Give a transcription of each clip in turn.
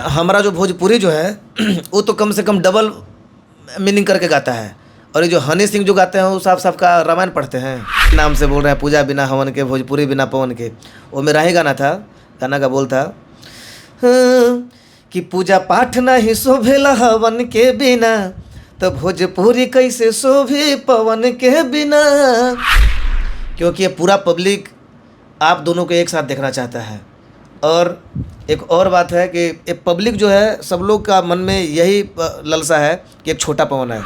हमारा जो भोजपुरी जो है वो तो कम से कम डबल मीनिंग करके गाता है। और ये जो हनी सिंह जो गाते हैं वो साफ साफ का रामायण पढ़ते हैं। नाम से बोल रहे हैं पूजा बिना हवन के, भोजपुरी बिना पवन के। वो मेरा ही गाना था, गाना का बोल था कि पूजा पाठ नहीं शोभेला हवन के बिना, तो भोजपुरी कैसे शोभे पवन के बिना। क्योंकि ये पूरा पब्लिक आप दोनों को एक साथ देखना चाहता है। और एक और बात है कि ये पब्लिक जो है सब लोग का मन में यही ललसा है कि एक छोटा पवन है।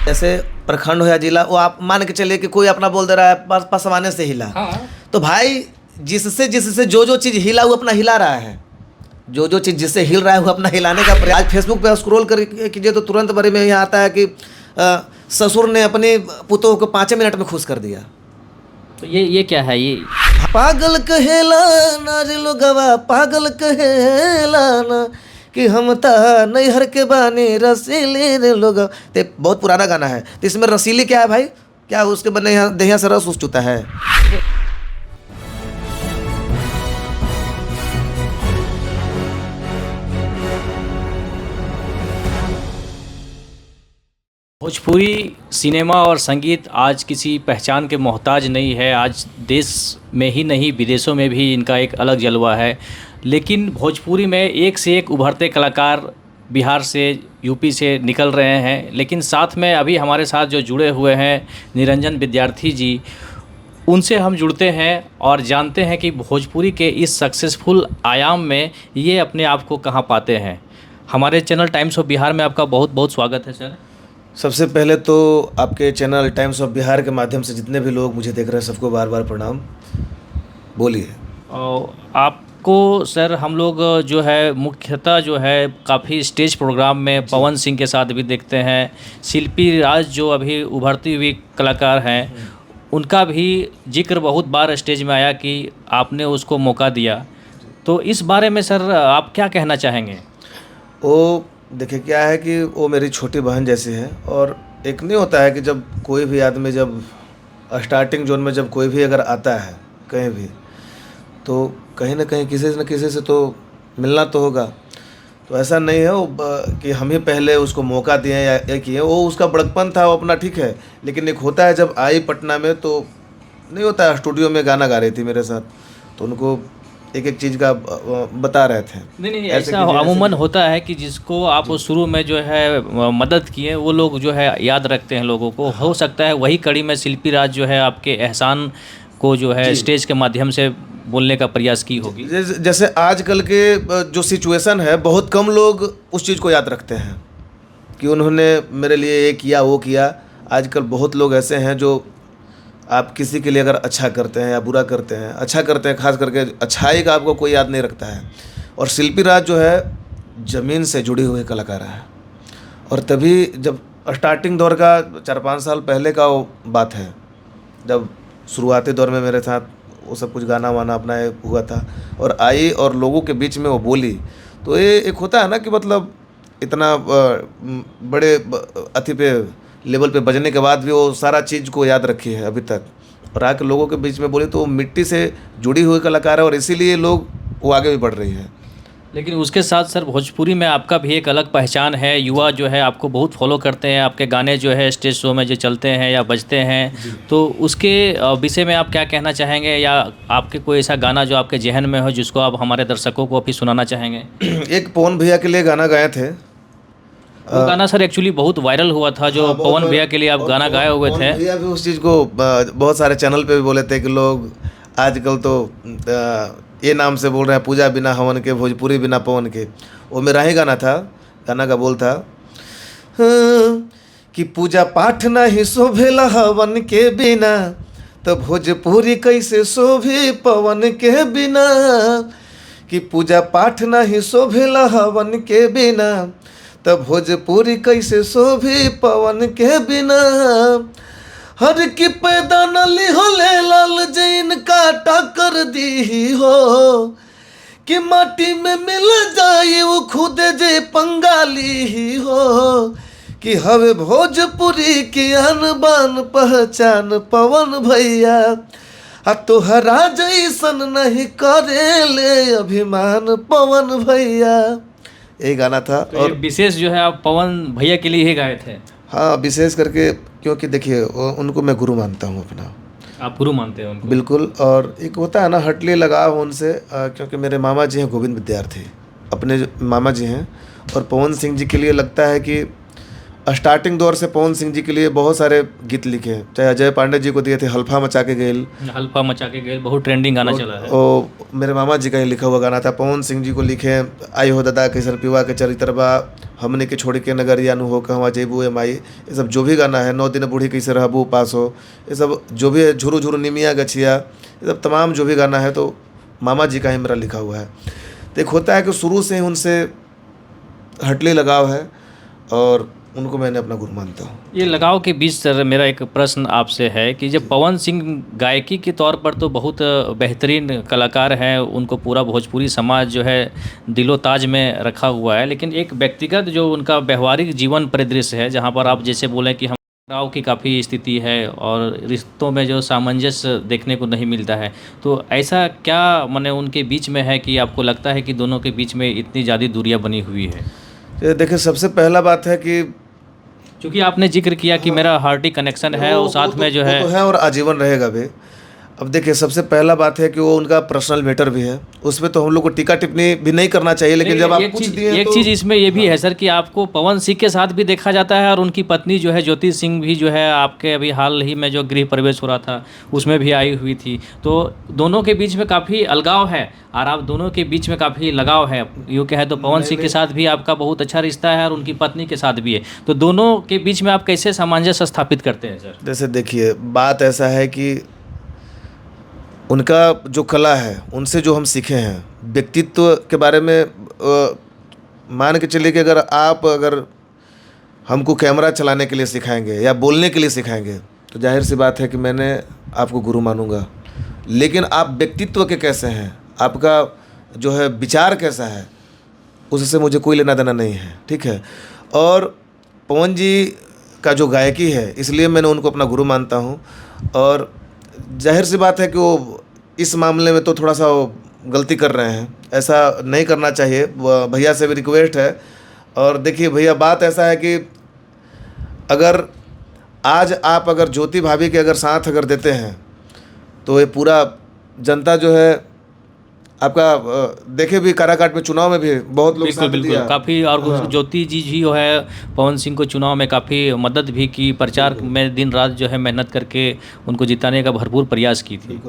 जैसे प्रखंड हो या जिला, वो आप मान के चलिए कि कोई अपना बोल दे रहा है पसवाने से हिला। हाँ। तो भाई जिससे जिससे जो चीज़ हिला वो अपना हिला रहा है, जो चीज़ जिससे हिल रहा है वो अपना हिलाने का प्रयास। आज फेसबुक पे स्क्रॉल कर कीजिए तो तुरंत बारे में यहाँ आता है कि ससुर ने अपनी पुतोह को 5 मिनट में खुश कर दिया। तो ये क्या है? ये पागल कहेला ना रे लोगवा, पागल कहेला ना कि हम ता नैहर के बानी रसीली रे लोग। तो बहुत पुराना गाना है। तो इसमें रसीली क्या है भाई? क्या उसके बने यहाँ देहिया से रस उस चुता है। भोजपुरी सिनेमा और संगीत आज किसी पहचान के मोहताज नहीं है। आज देश में ही नहीं विदेशों में भी इनका एक अलग जलवा है। लेकिन भोजपुरी में एक से एक उभरते कलाकार बिहार से, यूपी से निकल रहे हैं। लेकिन साथ में अभी हमारे साथ जो जुड़े हुए हैं निरंजन विद्यार्थी जी, उनसे हम जुड़ते हैं और जानते हैं कि भोजपुरी के इस सक्सेसफुल आयाम में ये अपने आप को कहाँ पाते हैं। हमारे चैनल टाइम्स ऑफ बिहार में आपका बहुत बहुत स्वागत है सर। सबसे पहले तो आपके चैनल टाइम्स ऑफ बिहार के माध्यम से जितने भी लोग मुझे देख रहे हैं सबको बार बार प्रणाम। बोलिए। आपको सर हम लोग जो है मुख्यतः जो है काफ़ी स्टेज प्रोग्राम में पवन सिंह के साथ भी देखते हैं। शिल्पी राज जो अभी उभरती हुई कलाकार हैं, उनका भी जिक्र बहुत बार स्टेज में आया कि आपने उसको मौका दिया। तो इस बारे में सर आप क्या कहना चाहेंगे? वो देखिए क्या है कि वो मेरी छोटी बहन जैसी है। और एक नहीं होता है कि जब कोई भी आदमी जब स्टार्टिंग जोन में जब कोई भी अगर आता है कहीं भी, तो कहीं ना कहीं किसी न किसी से तो मिलना तो होगा। तो ऐसा नहीं है वो कि हम ही पहले उसको मौका दिए या एक किए। वो उसका बड़कपन था, वो अपना ठीक है। लेकिन एक होता है जब आई पटना में तो नहीं होता है, स्टूडियो में गाना गा रही थी मेरे साथ, तो उनको एक एक चीज़ का बता रहे थे। नहीं ऐसा अमूमन होता है कि जिसको आप शुरू में जो है मदद किए वो लोग जो है याद रखते हैं लोगों को। हो सकता है वही कड़ी में शिल्पी राज जो है आपके एहसान को जो है स्टेज के माध्यम से बोलने का प्रयास की होगी। जैसे आजकल के जो सिचुएशन है, बहुत कम लोग उस चीज़ को याद रखते हैं कि उन्होंने मेरे लिए ये किया वो किया। आजकल बहुत लोग ऐसे हैं जो आप किसी के लिए अगर अच्छा करते हैं या बुरा करते हैं, अच्छा करते हैं खास करके अच्छाई का आपको कोई याद नहीं रखता है। और शिल्पी राज जो है ज़मीन से जुड़ी हुई कलाकार है। और तभी जब स्टार्टिंग दौर का 4-5 साल पहले का वो बात है, जब शुरुआती दौर में मेरे साथ वो सब कुछ गाना वाना अपना हुआ था और आई और लोगों के बीच में वो बोली, तो ये एक होता है ना कि मतलब इतना बड़े अथी पे लेवल पे बजने के बाद भी वो सारा चीज़ को याद रखी है अभी तक। और आके लोगों के बीच में बोली तो वो मिट्टी से जुड़ी हुई कलाकार है और इसीलिए लोग वो आगे भी बढ़ रही है। लेकिन उसके साथ सर भोजपुरी में आपका भी एक अलग पहचान है। युवा जो है आपको बहुत फॉलो करते हैं, आपके गाने जो है स्टेज शो में जो चलते हैं या बजते हैं, तो उसके विषय में आप क्या कहना चाहेंगे? या आपके कोई ऐसा गाना जो आपके जहन में हो जिसको आप हमारे दर्शकों को अभी सुनाना चाहेंगे? एक पवन भैया के लिए गाना गाए थे। वो गाना सर एक्चुअली बहुत वायरल हुआ था, जो पवन भैया के लिए आप गाना गाए हुए थे। भैया भी उस चीज़ को बहुत सारे चैनल पे भी बोले थे कि लोग आजकल तो ये नाम से बोल रहे हैं पूजा बिना हवन के, भोजपुरी बिना पवन के। वो मेरा ही गाना था। गाना का बोल था कि पूजा पाठ नहीं शोभेला हवन के बिना, तो भोजपुरी कैसे शोभे पवन के बिना। कि पूजा पाठ नहीं शोभेला हवन के बिना, तब भोजपुरी कैसे शोभे पवन के बिना। हर की पैदा नली हो ले लाल जैन काटा कर दी हो, कि माटी में मिल जाए वो खुद जे पंगाली ही हो। कि हवे भोजपुरी की अनबान पहचान पवन भैया, आ तोहरा जैसन नहीं करे ले अभिमान पवन भैया। यही गाना था। तो ये विशेष जो है आप पवन भैया के लिए ही गाए थे? हाँ, विशेष करके क्योंकि देखिए उनको मैं गुरु मानता हूँ अपना। आप गुरु मानते हैं उनको? बिल्कुल। और एक होता है ना हटली लगाव उनसे, क्योंकि मेरे मामा जी हैं गोविंद विद्यार्थी, अपने जो मामा जी हैं। और पवन सिंह जी के लिए लगता है कि स्टार्टिंग दौर से पवन सिंह जी के लिए बहुत सारे गीत लिखे हैं, चाहे अजय पांडे जी को दिए थे हल्फा मचा के गेल। हल्फा मचा के गेल बहुत ट्रेंडिंग गाना चला है। ओ मेरे मामा जी का ही लिखा हुआ गाना था। पवन सिंह जी को लिखे आई हो दादा के सर पिवा के चरित्रबा, हमने के छोड़ के नगर यानु हो कहवा जेबू ए माई, ये सब जो भी गाना है, 9 दिन बूढ़ी कैसे रहबू पास हो, ये सब जो भी है, झुरू झुरू निमिया गछिया, ये सब तमाम जो भी गाना है तो मामा जी का ही मेरा लिखा हुआ है। तो एक होता है कि शुरू से ही उनसे हटली लगाव है और उनको मैंने अपना गुरु मानता हूँ। ये लगाव के बीच सर मेरा एक प्रश्न आपसे है कि जब पवन सिंह गायकी के तौर पर तो बहुत बेहतरीन कलाकार हैं, उनको पूरा भोजपुरी समाज जो है दिलो ताज में रखा हुआ है, लेकिन एक व्यक्तिगत जो उनका व्यवहारिक जीवन परिदृश्य है, जहाँ पर आप जैसे बोलें कि हम टकराव की काफ़ी स्थिति है और रिश्तों में जो सामंजस्य देखने को नहीं मिलता है, तो ऐसा क्या माने उनके बीच में है कि आपको लगता है कि दोनों के बीच में इतनी ज़्यादा दूरियाँ बनी हुई है? देखिए, सबसे पहला बात है कि क्योंकि आपने जिक्र किया कि मेरा हार्टी कनेक्शन है और साथ में जो है वो तो है और आजीवन रहेगा भी। अब देखिए, सबसे पहला बात है कि वो उनका पर्सनल मैटर भी है, उसमें तो हम लोग को टीका टिप्पणी भी नहीं करना चाहिए, लेकिन जब आप पूछ दिए एक चीज़ इसमें ये भी है सर कि आपको पवन सिंह के साथ भी देखा जाता है और उनकी पत्नी जो है ज्योति सिंह भी जो है आपके अभी हाल ही में जो गृह प्रवेश हो रहा था उसमें भी आई हुई थी, तो दोनों के बीच में काफ़ी अलगाव है और आप दोनों के बीच में काफ़ी लगाव है। यूँ कहे तो पवन सिंह के साथ भी आपका बहुत अच्छा रिश्ता है और उनकी पत्नी के साथ भी है, तो दोनों के बीच में आप कैसे सामंजस्य स्थापित करते हैं सर? जैसे देखिए, बात ऐसा है कि उनका जो कला है, उनसे जो हम सीखे हैं व्यक्तित्व के बारे में, मान के चलिए कि अगर हमको कैमरा चलाने के लिए सिखाएंगे या बोलने के लिए सिखाएंगे तो जाहिर सी बात है कि मैंने आपको गुरु मानूंगा, लेकिन आप व्यक्तित्व के कैसे हैं, आपका जो है विचार कैसा है, उससे मुझे कोई लेना देना नहीं है, ठीक है। और पवन जी का जो गायकी है, इसलिए मैंने उनको अपना गुरु मानता हूँ। और जाहिर सी बात है कि वो इस मामले में तो थोड़ा सा वो गलती कर रहे हैं, ऐसा नहीं करना चाहिए। भैया से भी रिक्वेस्ट है। और देखिए भैया, बात ऐसा है कि अगर आज आप अगर ज्योति भाभी के अगर साथ अगर देते हैं तो ये पूरा जनता जो है आपका देखे भी, काराकाट में चुनाव में भी बहुत लोग साथ दिया काफ़ी, और ज्योति जी जो है पवन सिंह को चुनाव में काफ़ी मदद भी की, प्रचार में दिन रात जो है मेहनत करके उनको जिताने का भरपूर प्रयास की थी।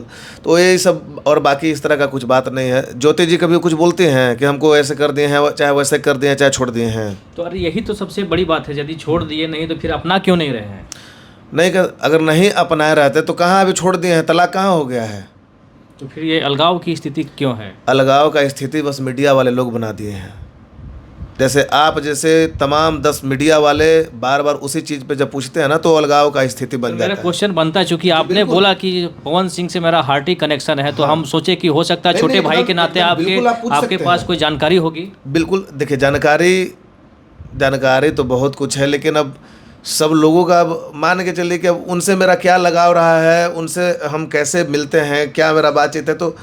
तो ये सब, और बाकी इस तरह का कुछ बात नहीं है। ज्योति जी कभी कुछ बोलते हैं कि हमको ऐसे कर दिए हैं, चाहे वैसे कर दिए हैं, चाहे छोड़ दिए हैं, तो अरे यही तो सबसे बड़ी बात है, यदि छोड़ दिए नहीं तो फिर अपना क्यों नहीं रहे हैं? नहीं, अगर नहीं अपनाए रहते तो कहाँ अभी छोड़ दिए हैं, तलाक कहाँ हो गया है? तो फिर ये अलगाव की स्थिति क्यों है? अलगाव का स्थिति बस मीडिया वाले लोग बना दिए हैं। जैसे आप जैसे तमाम 10 मीडिया वाले बार बार उसी चीज़ पे जब पूछते हैं ना तो अलगाव का स्थिति बन जाता है। मेरा क्वेश्चन बनता है, चूंकि आपने बोला कि पवन सिंह से मेरा हार्टी कनेक्शन है, तो हम सोचे कि हो सकता है छोटे भाई के नाते आपके पास कोई जानकारी होगी। बिल्कुल, देखिए जानकारी तो बहुत कुछ है, लेकिन अब सब लोगों का, अब मान के चलिए कि अब उनसे मेरा क्या लगाव रहा है, उनसे हम कैसे मिलते हैं, क्या मेरा बातचीत है, तो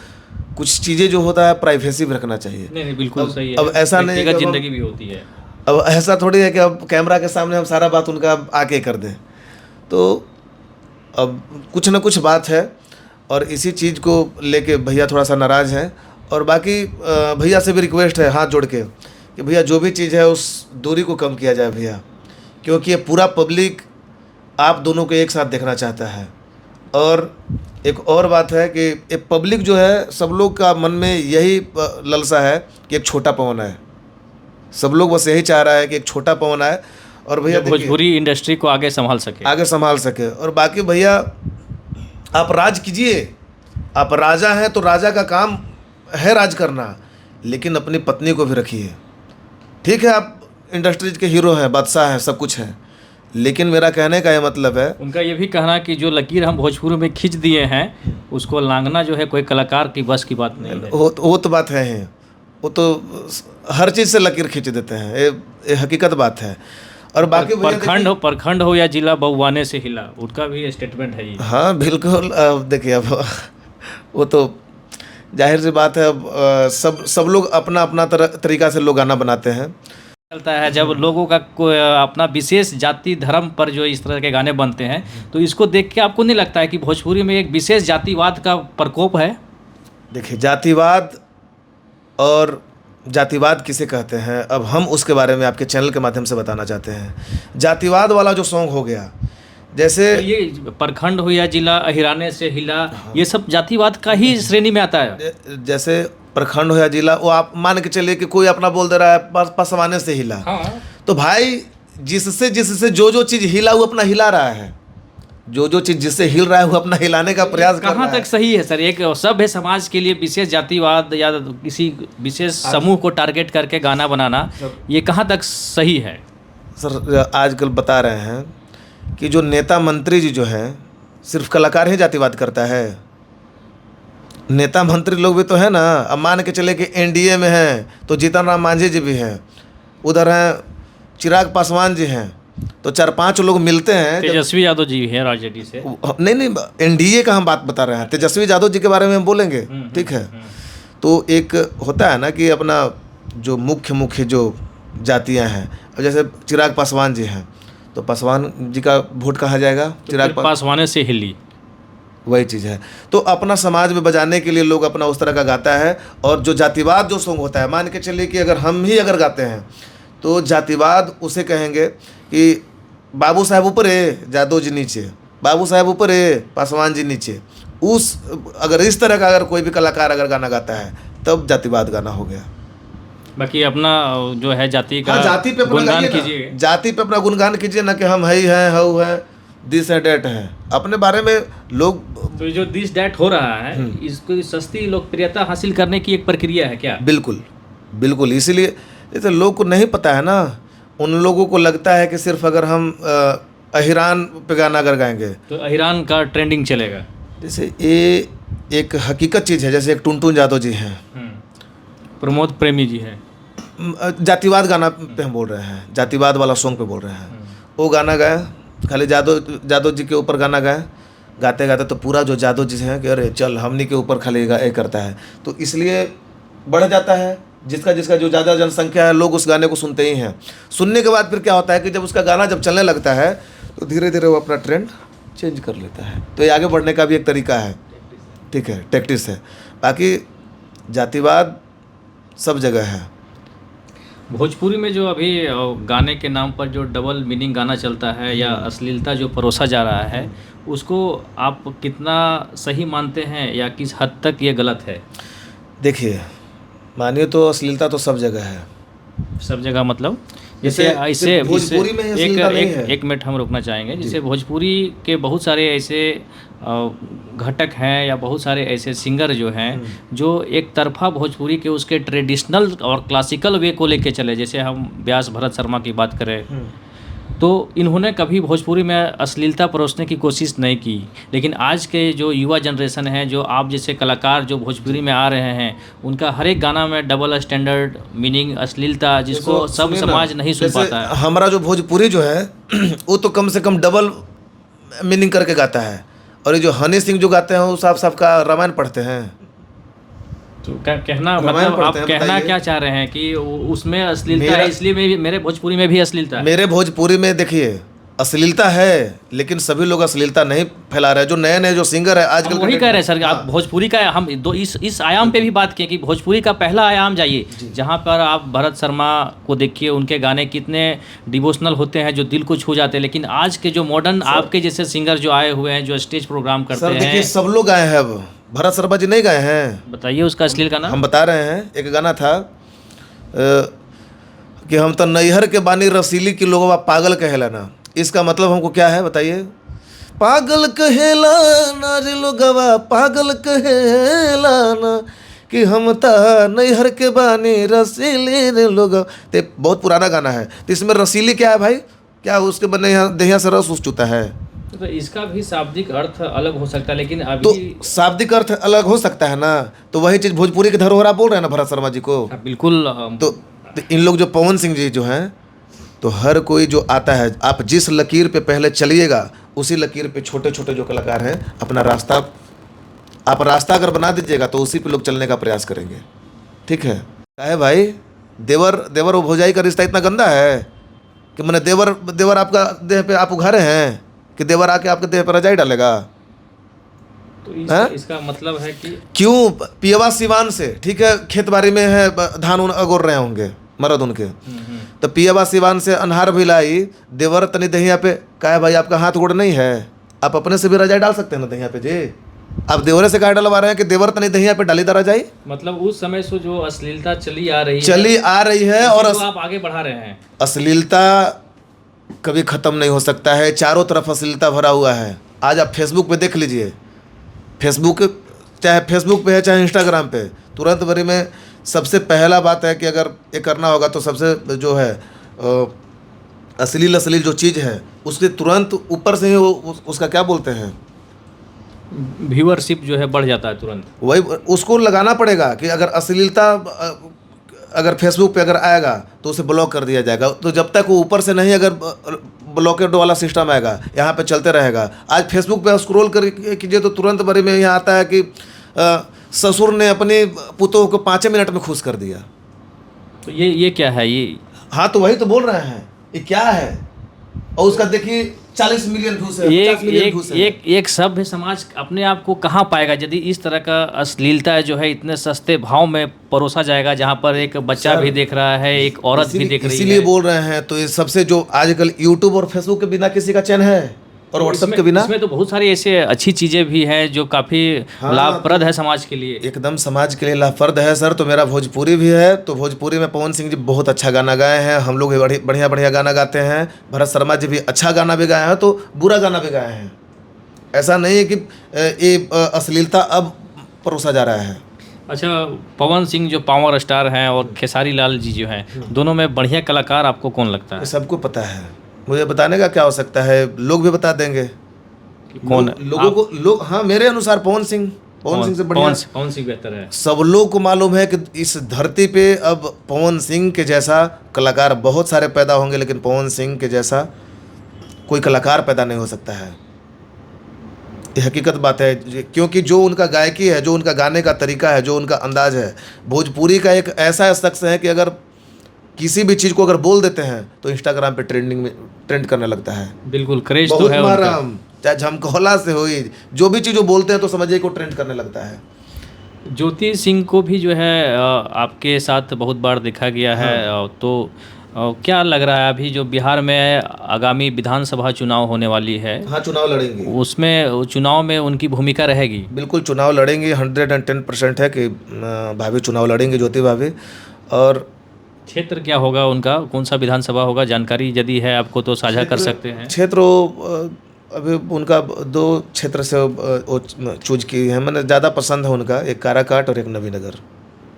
कुछ चीज़ें जो होता है प्राइवेसी में रखना चाहिए। नहीं, बिल्कुल सही है। अब ऐसा नहीं है, जिंदगी भी होती है। अब ऐसा थोड़ी है कि अब कैमरा के सामने हम सारा बात उनका आके कर दें, तो अब कुछ ना कुछ बात है और इसी चीज़ को लेके भैया थोड़ा सा नाराज़ हैं। और बाकी भैया से भी रिक्वेस्ट है हाथ जोड़ के कि भैया जो भी चीज़ है उस दूरी को कम किया जाए भैया, क्योंकि ये पूरा पब्लिक आप दोनों को एक साथ देखना चाहता है। और एक और बात है कि ये पब्लिक जो है, सब लोग का मन में यही ललसा है कि एक छोटा पवन आए, सब लोग बस यही चाह रहा है कि एक छोटा पवन आए और भैया भोजपुरी इंडस्ट्री को आगे संभाल सके। और बाकी भैया आप राज कीजिए, आप राजा हैं तो राजा का काम है राज करना, लेकिन अपनी पत्नी को भी रखिए। ठीक है, आप इंडस्ट्रीज के हीरो हैं, बादशाह हैं, सब कुछ हैं, लेकिन मेरा कहने का ये मतलब है, उनका ये भी कहना कि जो लकीर हम भोजपुरी में खींच दिए हैं उसको लांघना जो है कोई कलाकार की बस की बात नहीं है। वो तो बात है, वो तो हर चीज़ से लकीर खींच देते हैं, ये हकीकत बात है। और बाकी प्रखंड हो या जिला बउवाने से हिला, उनका भी स्टेटमेंट है ये। हाँ बिल्कुल। अब देखिए, अब वो तो जाहिर सी बात है, अब सब लोग अपना अपना तरीका से लोग गाना बनाते हैं। चलता है जब लोगों का कोई अपना विशेष जाति धर्म पर जो इस तरह के गाने बनते हैं, तो इसको देख के आपको नहीं लगता है कि भोजपुरी में एक विशेष जातिवाद का प्रकोप है? देखिए, जातिवाद और जातिवाद किसे कहते हैं, अब हम उसके बारे में आपके चैनल के माध्यम से बताना चाहते हैं। जातिवाद वाला जो सॉन्ग हो गया, जैसे तो ये प्रखंड हो या जिला अहिराने से हिला, ये सब जातिवाद का ही श्रेणी में आता है। जैसे प्रखंड हो या जिला, वो आप मान के चलिए कि कोई अपना बोल दे रहा है पसवाने से हिला, तो भाई जिससे जिससे जो चीज़ हिला वो अपना हिला रहा है, जो चीज़ जिससे हिल रहा है वो अपना हिलाने का प्रयास कर रहा है। कहाँ तक सही है सर? एक सभ्य समाज के लिए विशेष जातिवाद या किसी विशेष समूह को टारगेट करके गाना बनाना, ये कहाँ तक सही है? सर, आजकल बता रहे हैं कि जो नेता मंत्री जी जो हैं, सिर्फ कलाकार ही जातिवाद करता है। नेता मंत्री लोग भी तो है ना। अब मान के चले कि एनडीए में हैं तो जीतन राम मांझी जी भी हैं, उधर हैं चिराग पासवान जी हैं, तो 4-5 लोग मिलते हैं। तेजस्वी यादव जी हैं राजनीति से। नहीं, एनडीए का हम बात बता रहे हैं, तेजस्वी यादव जी के बारे में हम बोलेंगे, ठीक है। तो एक होता है ना कि अपना जो मुख्य जो जातियां हैं, जैसे चिराग पासवान जी हैं, तो पासवान जी का वोट कहाँ जाएगा? चिराग पासवाने से हिली, वही चीज़ है। तो अपना समाज में बजाने के लिए लोग अपना उस तरह का गाता है। और जो जातिवाद जो सॉन्ग होता है, मान के चलिए कि अगर हम ही अगर गाते हैं तो जातिवाद उसे कहेंगे कि बाबू साहब ऊपर है, जादव जी नीचे, बाबू साहब ऊपर है, पासवान जी नीचे। अगर इस तरह का अगर कोई भी कलाकार अगर गाना गाता है तब जातिवाद गाना हो गया। बाकी अपना जो है जाति का जाति पे गुणगान कीजिए, जाति पे अपना गुणगान कीजिए, ना कि हम है ही हैं, हऊ है, दिस है डेट है, अपने बारे में लोग। तो जो दिस डेट हो रहा है, इसको सस्ती लोकप्रियता हासिल करने की एक प्रक्रिया है क्या? बिल्कुल। इसीलिए जैसे लोग को नहीं पता है ना, उन लोगों को लगता है कि सिर्फ अगर हम अहिरान पे गाना अगर गाएंगे तो अहिरान का ट्रेंडिंग चलेगा। जैसे ये एक हकीकत चीज़ है। जैसे एक टुनटुन यादव जी हैं, प्रमोद प्रेमी जी हैं, जातिवाद गाना पे हम बोल रहे हैं, जातिवाद वाला सॉन्ग पे बोल रहे हैं। वो गाना गाया, खाली जादव जी के ऊपर गाना गाया, गाते गाते तो पूरा जो जादव जी हैं कि अरे चल हमनी के ऊपर खाली ये करता है, तो इसलिए बढ़ जाता है। जिसका जो ज़्यादा जनसंख्या है, लोग उस गाने को सुनते ही हैं। सुनने के बाद फिर क्या होता है कि जब उसका गाना जब चलने लगता है तो धीरे धीरे वो अपना ट्रेंड चेंज कर लेता है। तो ये आगे बढ़ने का भी एक तरीका है, ठीक है, टैक्टिस है। बाकी जातिवाद सब जगह है। भोजपुरी में जो अभी गाने के नाम पर जो डबल मीनिंग गाना चलता है या अश्लीलता जो परोसा जा रहा है, उसको आप कितना सही मानते हैं या किस हद तक ये गलत है? देखिए, मानिए तो अश्लीलता तो सब जगह है। सब जगह मतलब जैसे भोजपुरी में एक मिनट हम रुकना चाहेंगे। जैसे भोजपुरी के बहुत सारे ऐसे घटक हैं या बहुत सारे ऐसे सिंगर जो हैं जो एक तरफा भोजपुरी के उसके ट्रेडिशनल और क्लासिकल वे को लेके चले। जैसे हम व्यास भरत शर्मा की बात करें तो इन्होंने कभी भोजपुरी में अश्लीलता परोसने की कोशिश नहीं की। लेकिन आज के जो युवा जनरेशन है, जो आप जैसे कलाकार जो भोजपुरी में आ रहे हैं, उनका हर एक गाना में डबल स्टैंडर्ड मीनिंग, अश्लीलता, जिसको सब समाज नहीं सुन पाता है। हमारा जो भोजपुरी जो है वो तो कम से कम डबल मीनिंग करके गाता है। और ये जो हनी सिंह जो गाते हैं वो साफ साफ का रामायण पढ़ते हैं। तो कहना मतलब आप कहना क्या चाह रहे हैं कि उसमें अश्लीलता है, इसलिए मेरे भोजपुरी में भी अश्लीलता है? मेरे भोजपुरी में देखिए अश्लीलता है, लेकिन सभी लोग अश्लीलता नहीं फैला रहे। जो नए जो सिंगर है आजकल, वही कह रहे हैं सर। आप भोजपुरी का हम इस आयाम पे भी बात किए कि भोजपुरी का पहला आयाम जाइए, जहाँ पर आप भरत शर्मा को देखिए, उनके गाने कितने डिवोशनल होते हैं जो दिल को छू जाते हैं। लेकिन आज के जो मॉडर्न आपके जैसे सिंगर जो आए हुए हैं, जो स्टेज प्रोग्राम करते हैं, देखिए सब लोग आए हैं। अब भरत शर्मा जी नहीं गए हैं। बताइए उसका अश्लील गाना। हम बता रहे हैं, एक गाना था कि हम तो नैहर के बानी रसीली की लोगवा पागल कहलाना। इसका मतलब हमको क्या है बताइए? पागल कहलाना रे लोगवा पागल कहलाना कि हम ता नैहर के बानी रसीली रे लोग। तो बहुत पुराना गाना है। तो इसमें रसीली क्या है भाई? क्या उसके बने दहिया से रस चूता है? तो इसका भी शाब्दिक अर्थ अलग हो सकता है। लेकिन अभी तो शाब्दिक अर्थ अलग हो सकता है ना। तो वही चीज़ भोजपुरी की धरोहर आप बोल रहे हैं ना भरत शर्मा जी को। बिल्कुल। तो इन लोग जो पवन सिंह जी जो हैं, तो हर कोई जो आता है, आप जिस लकीर पे पहले चलिएगा उसी लकीर पे छोटे छोटे जो कलाकार हैं अपना रास्ता आप रास्ता अगर बना दीजिएगा तो उसी पे लोग चलने का प्रयास करेंगे। ठीक है, क्या है भाई, देवर देवर और भौजाई का रिश्ता इतना गंदा है कि मैंने देवर आपका देह पे आप उघारे हैं कि देवर आके आपके देह पर रजाई डालेगा? तो इसका मतलब है कि क्यों पियवा सिवान से, ठीक है, खेत बाड़ी में है, धान उन अगोर रहे होंगे मर्द उनके, तो पियवा सिवान से अनहार भी लाई, देवर तनी दहिया पे, क्या है भाई आपका हाथ गोड़ नहीं है? आप अपने से भी रजाई डाल सकते हैं ना दहिया पे जी। आप देवरे से कहा डलवा रहे हैं कि देवर तनी दहिया पे डाली दा रजाई? मतलब उस समय से जो अश्लीलता चली आ रही है और आप आगे बढ़ा रहे हैं। अश्लीलता कभी खत्म नहीं हो सकता है, चारों तरफ अश्लीलता भरा हुआ है। आज आप फेसबुक पे देख लीजिए, फेसबुक चाहे फेसबुक पे है चाहे इंस्टाग्राम पे, तुरंत भरी में सबसे पहला बात है कि अगर ये करना होगा तो सबसे जो है अश्लील जो चीज़ है उसके तुरंत ऊपर से ही उसका क्या बोलते हैं, व्यूअरशिप जो है बढ़ जाता है तुरंत। वही उसको लगाना पड़ेगा कि अगर अश्लीलता अगर फेसबुक पे अगर आएगा तो उसे ब्लॉक कर दिया जाएगा। तो जब तक वो ऊपर से नहीं अगर ब्लॉकेट वाला सिस्टम आएगा, यहाँ पे चलते रहेगा। आज फेसबुक पे स्क्रॉल कर कीजिए तो तुरंत भरी में यहाँ आता है कि ससुर ने अपनी पुतों को 5 मिनट में खुश कर दिया। तो ये क्या है ये? हाँ तो वही तो बोल रहे हैं, ये क्या है? और उसका देखिए 40 मिलियन व्यूज है, 50 मिलियन व्यूज है। एक सभ्य समाज अपने आप को कहाँ पाएगा यदि इस तरह का अश्लीलता जो है इतने सस्ते भाव में परोसा जाएगा, जहाँ पर एक बच्चा भी देख रहा है, एक औरत भी देख रही है। इसीलिए बोल रहे हैं। तो ये सबसे जो आजकल यूट्यूब और फेसबुक के बिना किसी का चैन है, और व्हाट्सएप के बिना। इसमें तो बहुत सारी ऐसे अच्छी चीज़ें भी हैं जो काफ़ी लाभप्रद है समाज के लिए। एकदम समाज के लिए लाभप्रद है सर। तो मेरा भोजपुरी भी है, तो भोजपुरी में पवन सिंह जी बहुत अच्छा गाना गाए हैं, हम लोग भी बढ़िया बढ़िया गाना गाते हैं। भरत शर्मा जी भी अच्छा गाना भी गाए हैं, तो बुरा गाना भी गाए हैं। ऐसा नहीं है कि ये अश्लीलता अब परोसा जा रहा है। अच्छा, पवन सिंह जो पावर स्टार हैं और खेसारी लाल जी जो हैं, दोनों में बढ़िया कलाकार आपको कौन लगता है? सबको पता है, मुझे बताने का क्या हो सकता है, लोग भी बता देंगे कौन लोगों को। लोग, हाँ, मेरे अनुसार पवन सिंह से बढ़िया पवन सिंह बेहतर है। सब लोग को मालूम है कि इस धरती पे अब पवन सिंह के जैसा कलाकार बहुत सारे पैदा होंगे, लेकिन पवन सिंह के जैसा कोई कलाकार पैदा नहीं हो सकता है। ये हकीकत बात है, क्योंकि जो उनका गायकी है, जो उनका गाने का तरीका है, जो उनका अंदाज है, भोजपुरी का एक ऐसा शख्स है कि अगर किसी भी चीज़ को अगर बोल देते हैं तो इंस्टाग्राम पे ट्रेंड करने लगता है। बिल्कुल क्रेज तो है उनका। चाहे झमकोला से हुई, जो भी चीज़ वो बोलते हैं तो समझिए को ट्रेंड करने लगता है। ज्योति सिंह को भी जो है आपके साथ बहुत बार देखा गया है। तो क्या लग रहा है अभी जो बिहार में आगामी विधानसभा चुनाव होने वाली है? हाँ, चुनाव लड़ेंगे। उसमें चुनाव में उनकी भूमिका रहेगी? बिल्कुल चुनाव लड़ेंगे, 110% है कि भाभी चुनाव लड़ेंगे, ज्योति भाभी। और क्षेत्र क्या होगा उनका, कौन सा विधानसभा होगा? जानकारी यदि है आपको तो साझा कर सकते हैं। क्षेत्र अभी उनका 2 क्षेत्र से चूज की है, मैंने ज़्यादा पसंद है उनका, एक काराकाट और एक नवीनगर।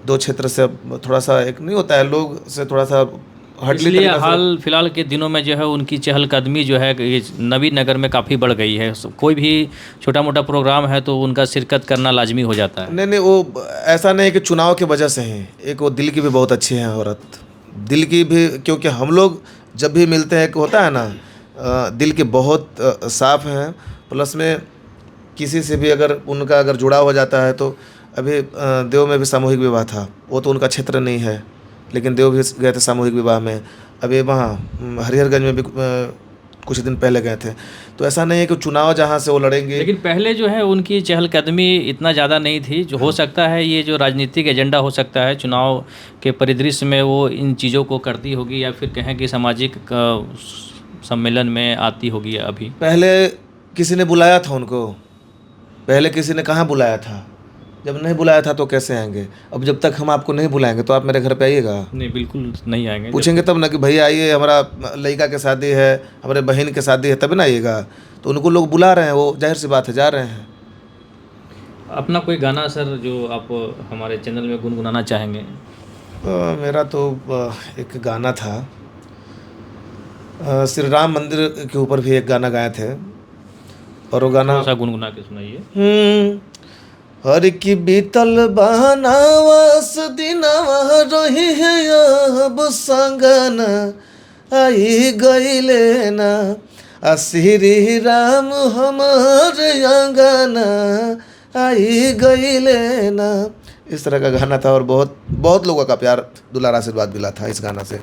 2 क्षेत्र से थोड़ा सा एक नहीं होता है, लोग से थोड़ा सा इसलिए हाल फिलहाल के दिनों में जो है उनकी चहलकदमी जो है नवीनगर में काफ़ी बढ़ गई है। कोई भी छोटा मोटा प्रोग्राम है तो उनका शिरकत करना लाजमी हो जाता है। नहीं, वो ऐसा नहीं कि चुनाव की वजह से ही, एक वो दिल की भी बहुत अच्छी है औरत, दिल की भी। क्योंकि हम लोग जब भी मिलते हैं, होता है ना, दिल के बहुत साफ हैं। प्लस में किसी से भी अगर उनका अगर जुड़ाव हो जाता है तो अभी देव में भी सामूहिक विवाह था, वो तो उनका क्षेत्र नहीं है, लेकिन देव भी गए थे सामूहिक विवाह में। अभी वहाँ हरिहरगंज में भी कुछ दिन पहले गए थे। तो ऐसा नहीं है कि चुनाव जहाँ से वो लड़ेंगे। लेकिन पहले जो है उनकी चहलकदमी इतना ज़्यादा नहीं थी। जो हो सकता है ये जो राजनीतिक एजेंडा हो सकता है, चुनाव के परिदृश्य में वो इन चीज़ों को करती होगी, या फिर कहें कि सामाजिक सम्मेलन में आती होगी। अभी पहले किसी ने बुलाया था उनको, पहले किसी ने कहाँ बुलाया था? जब नहीं बुलाया था तो कैसे आएंगे? अब जब तक हम आपको नहीं बुलाएंगे तो आप मेरे घर पे आइएगा? नहीं, बिल्कुल नहीं आएंगे। पूछेंगे तब ना कि भैया आइए, हमारा लड़का के शादी है, हमारे बहन के शादी है, तभी ना आइएगा। तो उनको लोग बुला रहे हैं, वो जाहिर सी बात है जा रहे हैं। अपना कोई गाना सर जो आप हमारे चैनल में गुनगुनाना चाहेंगे? मेरा तो एक गाना था, श्री राम मंदिर के ऊपर भी एक गाना गाए थे, और वो गाना सा गुनगुना के सुनाइए। हर की बीतल बहनावस दिनवा रही है अब संगन आई गईले ना, श्री राम हमार अंगना आई गई लेना, इस तरह का गाना था। और बहुत बहुत लोगों का प्यार दुलार आशीर्वाद मिला था इस गाना से।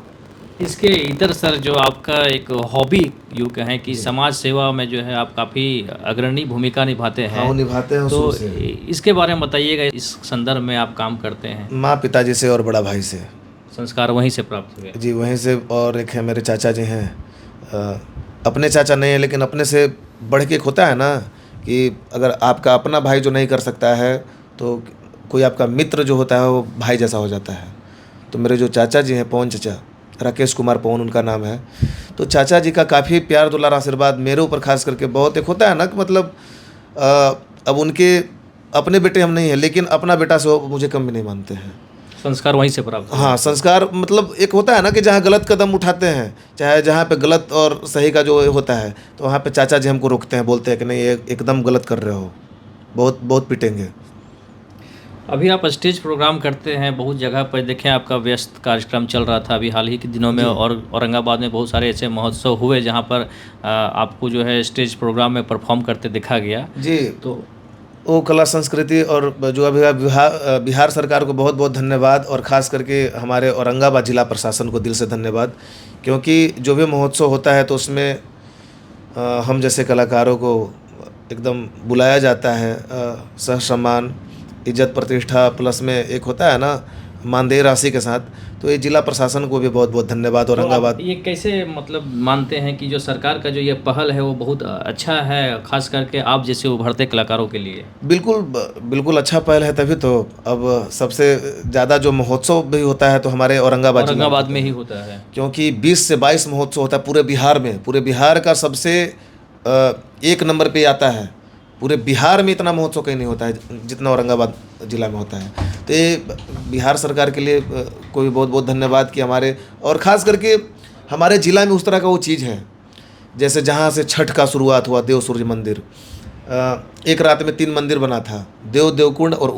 इसके इधर सर जो आपका एक हॉबी यूँ कहें कि समाज सेवा में जो है आप काफ़ी अग्रणी भूमिका निभाते हैं। हाँ, वो निभाते हैं तो शुरू से। इसके बारे में बताइएगा, इस संदर्भ में आप काम करते हैं। माँ पिताजी से और बड़ा भाई से। संस्कार वहीं से प्राप्त हुए। जी वहीं से। और एक है मेरे चाचा जी हैं, अपने चाचा नहीं है लेकिन अपने से बढ़ के एक होता है ना कि अगर आपका अपना भाई जो नहीं कर सकता है तो कोई आपका मित्र जो होता है वो भाई जैसा हो जाता है। तो मेरे जो चाचा जी हैं, पवन चाचा, राकेश कुमार पवन उनका नाम है, तो चाचा जी का काफ़ी प्यार दुलार आशीर्वाद मेरे ऊपर खास करके बहुत। एक होता है ना कि मतलब अब उनके अपने बेटे हम नहीं हैं लेकिन अपना बेटा से वो मुझे कम भी नहीं मानते हैं। संस्कार वहीं से प्राप्त हुए। हाँ, संस्कार मतलब एक होता है ना कि जहाँ गलत कदम उठाते हैं, चाहे जहाँ पे गलत और सही का जो होता है, तो वहाँ पे चाचा जी हमको रोकते हैं, बोलते हैं कि नहीं ये एकदम गलत कर रहे हो, बहुत बहुत पिटेंगे। अभी आप स्टेज प्रोग्राम करते हैं बहुत जगह पर, देखें आपका व्यस्त कार्यक्रम चल रहा था अभी हाल ही के दिनों में, और औरंगाबाद में बहुत सारे ऐसे महोत्सव हुए जहाँ पर आपको जो है स्टेज प्रोग्राम में परफॉर्म करते देखा गया। जी, तो वो कला संस्कृति और जो अभी बिहार सरकार को बहुत बहुत धन्यवाद, और ख़ास करके हमारे औरंगाबाद जिला प्रशासन को दिल से धन्यवाद, क्योंकि जो भी महोत्सव होता है तो उसमें हम जैसे कलाकारों को एकदम बुलाया जाता है, सह सम्मान, इज्जत प्रतिष्ठा, प्लस में एक होता है ना मानदेय राशि के साथ। तो ये जिला प्रशासन को भी बहुत बहुत धन्यवाद। औरंगाबाद ये कैसे मतलब मानते हैं कि जो सरकार का जो ये पहल है वो बहुत अच्छा है, खास करके आप जैसे उभरते कलाकारों के लिए? बिल्कुल बिल्कुल अच्छा पहल है, तभी तो अब सबसे ज़्यादा जो महोत्सव भी होता है तो हमारे औरंगाबाद में ही होता है, क्योंकि 20 से 22 महोत्सव होता है पूरे बिहार में। पूरे बिहार का सबसे एक नंबर पे आता है। पूरे बिहार में इतना महोत्सव कहीं नहीं होता है जितना औरंगाबाद जिला में होता है। तो ये बिहार सरकार के लिए को भी बहुत बहुत धन्यवाद कि हमारे, और ख़ास करके हमारे ज़िला में उस तरह का वो चीज़ है, जैसे जहाँ से छठ का शुरुआत हुआ, देव सूर्य मंदिर, एक रात में 3 मंदिर बना था, देवकुंड और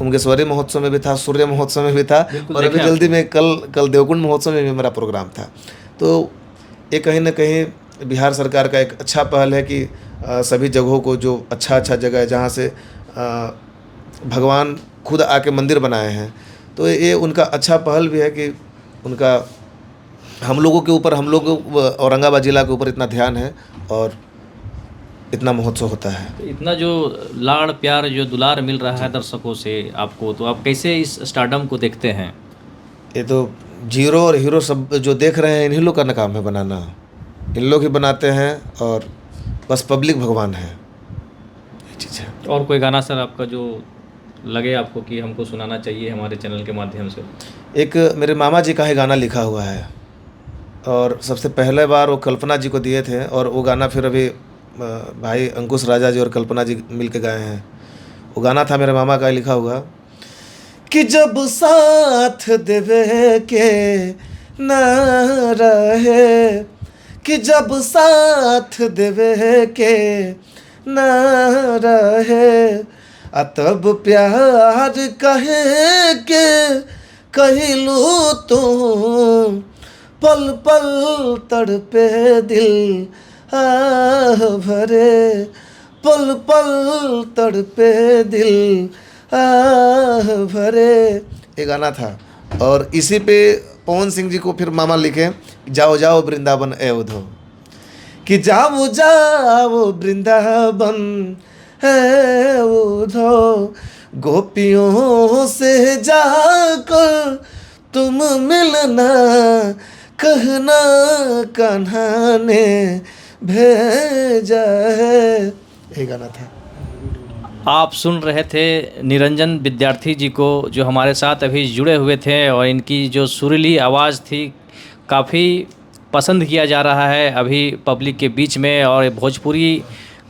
उमगेश्वरी महोत्सव में भी था, सूर्य महोत्सव में भी था, और अभी जल्दी में कल देवकुंड महोत्सव में भी मेरा प्रोग्राम था। तो ये कहीं ना कहीं बिहार सरकार का एक अच्छा पहल है कि सभी जगहों को, जो अच्छा जगह है जहाँ से भगवान खुद आके मंदिर बनाए हैं, तो ये उनका अच्छा पहल भी है कि उनका हम लोगों के ऊपर, हम लोग औरंगाबाद ज़िला के ऊपर इतना ध्यान है और इतना महोत्सव होता है। तो इतना जो लाड़ प्यार जो दुलार मिल रहा है दर्शकों से आपको, तो आप कैसे इस स्टारडम को देखते हैं? ये तो जीरो और हीरो सब जो देख रहे हैं इन्हीं लोग का काम है बनाना, इन लोग ही बनाते हैं, और बस पब्लिक भगवान है, ये चीज़ है। और कोई गाना सर आपका जो लगे आपको कि हमको सुनाना चाहिए हमारे चैनल के माध्यम से? एक मेरे मामा जी का ही गाना लिखा हुआ है, और सबसे पहले बार वो कल्पना जी को दिए थे, और वो गाना फिर अभी भाई अंकुश राजा जी और कल्पना जी मिल के गाए हैं। वो गाना था मेरे मामा का लिखा हुआ कि जब साथ देवे के न रहे, कि जब साथ देवे के न रहे, तब प्यार कहे के कहलू तुम, पल पल तड़पे दिल आह भरे, पल पल तड़पे दिल आह भरे, ये गाना था। और इसी पे पवन सिंह जी को फिर मामा लिखे, जाओ जाओ वृंदावन ए उधो, कि जाओ जाओ वृंदावन है उधो, गोपियों से जाकर तुम मिलना, कहना कान्हा ने भेजा है, ये गाना था। आप सुन रहे थे निरंजन विद्यार्थी जी को, जो हमारे साथ अभी जुड़े हुए थे, और इनकी जो सुरीली आवाज़ थी काफ़ी पसंद किया जा रहा है अभी पब्लिक के बीच में, और भोजपुरी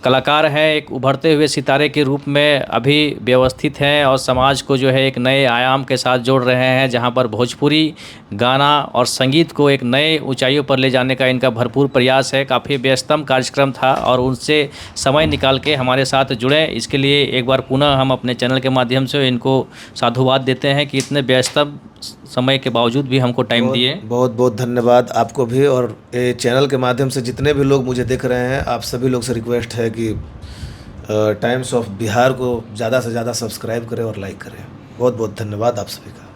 कलाकार हैं, एक उभरते हुए सितारे के रूप में अभी व्यवस्थित हैं, और समाज को जो है एक नए आयाम के साथ जोड़ रहे हैं, जहां पर भोजपुरी गाना और संगीत को एक नए ऊंचाइयों पर ले जाने का इनका भरपूर प्रयास है। काफ़ी व्यस्तम कार्यक्रम था और उनसे समय निकाल के हमारे साथ जुड़े, इसके लिए एक बार पुनः हम अपने चैनल के माध्यम से इनको साधुवाद देते हैं कि इतने व्यस्तम समय के बावजूद भी हमको टाइम दिए। बहुत बहुत धन्यवाद आपको भी, और ये चैनल के माध्यम से जितने भी लोग मुझे देख रहे हैं, आप सभी लोग से रिक्वेस्ट है कि टाइम्स ऑफ बिहार को ज़्यादा से ज़्यादा सब्सक्राइब करें और लाइक करें। बहुत बहुत धन्यवाद आप सभी का।